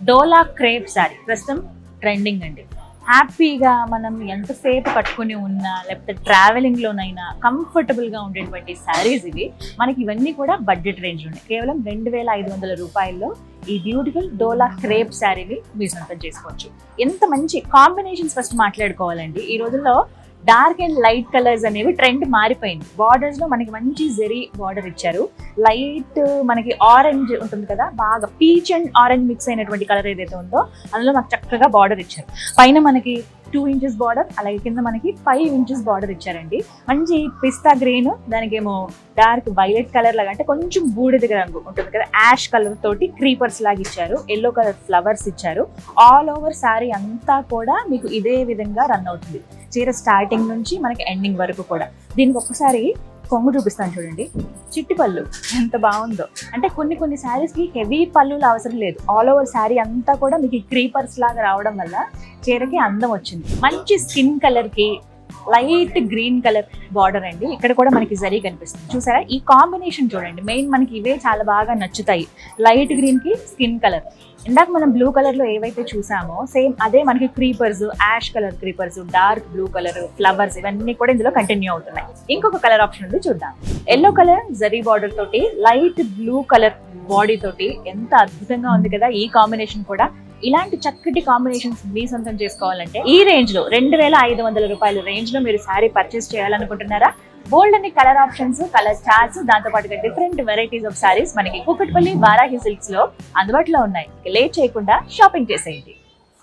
డోలా crepe sari ప్రస్తుతం trending అండి. హ్యాపీగా మనం ఎంతసేపు కట్టుకుని ఉన్నా లేకపోతే ట్రావెలింగ్లోనైనా కంఫర్టబుల్గా ఉండేటువంటి శారీస్ ఇవి. మనకి ఇవన్నీ కూడా బడ్జెట్ రేంజ్ ఉన్నాయి. కేవలం 2500 రూపాయల్లో ఈ బ్యూటిఫుల్ డోలా క్రేప్ శారీని మీరు సొంతం చేసుకోవచ్చు. ఎంత మంచి కాంబినేషన్స్ ఫస్ట్ మాట్లాడుకోవాలండి. ఈ రోజుల్లో డార్క్ అండ్ లైట్ కలర్స్ అనేవి ట్రెండ్ మారిపోయింది. బార్డర్స్ లో మనకి మంచి జెరీ బార్డర్ ఇచ్చారు. లైట్ మనకి ఆరెంజ్ ఉంటుంది కదా, బాగా పీచ్ అండ్ ఆరెంజ్ మిక్స్ అయినటువంటి కలర్ ఏదైతే ఉందో అందులో మనకు చక్కగా బార్డర్ ఇచ్చారు. పైన మనకి 2 ఇంచెస్ బార్డర్, అలాగే కింద మనకి 5 ఇంచెస్ బార్డర్ ఇచ్చారండి. మంచి పిస్తా గ్రీన్, దానికేమో డార్క్ వైలెట్ కలర్ లాగా, అంటే కొంచెం బూడిద రంగు ఉంటుంది కదా, యాష్ కలర్ తోటి క్రీపర్స్ లాగా ఇచ్చారు. ఎల్లో కలర్ ఫ్లవర్స్ ఇచ్చారు. ఆల్ ఓవర్ శారీ అంతా కూడా మీకు ఇదే విధంగా రన్ అవుతుంది. చీర స్టార్టింగ్ నుంచి మనకి ఎండింగ్ వరకు కూడా. దీనికి ఒక్కసారి కొంగు చూపిస్తాను చూడండి. చిట్టి పళ్ళు ఎంత బాగుందో. అంటే కొన్ని శారీస్కి హెవీ పళ్ళులు అవసరం లేదు. ఆల్ ఓవర్ శారీ అంతా కూడా మీకు క్రీపర్స్ లాగా రావడం వల్ల చీరకి అందం వచ్చింది. మంచి స్కిన్ కలర్కి లైట్ గ్రీన్ కలర్ బార్డర్ అండి. ఇక్కడ కూడా మనకి జరీ కనిపిస్తుంది చూసారా. ఈ కాంబినేషన్ చూడండి, మెయిన్ మనకి ఇవే చాలా బాగా నచ్చుతాయి. లైట్ గ్రీన్ కి స్కిన్ కలర్. ఇందాక మనం బ్లూ కలర్ లో ఏవైతే చూసామో సేమ్ అదే మనకి creepers, ash colour creepers, dark blue colour flowers, ఇవన్నీ కూడా ఇందులో కంటిన్యూ అవుతున్నాయి. ఇంకొక కలర్ ఆప్షన్ ఉంది చూద్దాం. ఎల్లో కలర్ జరీ బార్డర్ తోటి లైట్ బ్లూ కలర్ బాడీ తోటి ఎంత అద్భుతంగా ఉంది కదా ఈ కాంబినేషన్ కూడా. ఇలాంటి చక్కటి కాంబినేషన్స్ మీ సొంతం చేసుకోవాలంటే ఈ రేంజ్ లో 2500 రూపాయల రేంజ్ లో మీరు శారీ పర్చేస్ చేయాలనుకుంటున్నారా? బోల్డ్ అన్ని కలర్ ఆప్షన్స్, కలర్ చార్ట్స్, దాంతో పాటుగా డిఫరెంట్ వెరైటీస్ ఆఫ్ శారీస్ మనకి కూకట్పల్లి వారాహి సిల్క్స్ లో అందుబాటులో ఉన్నాయి. లేట్ చేయకుండా షాపింగ్ చేసేయండి.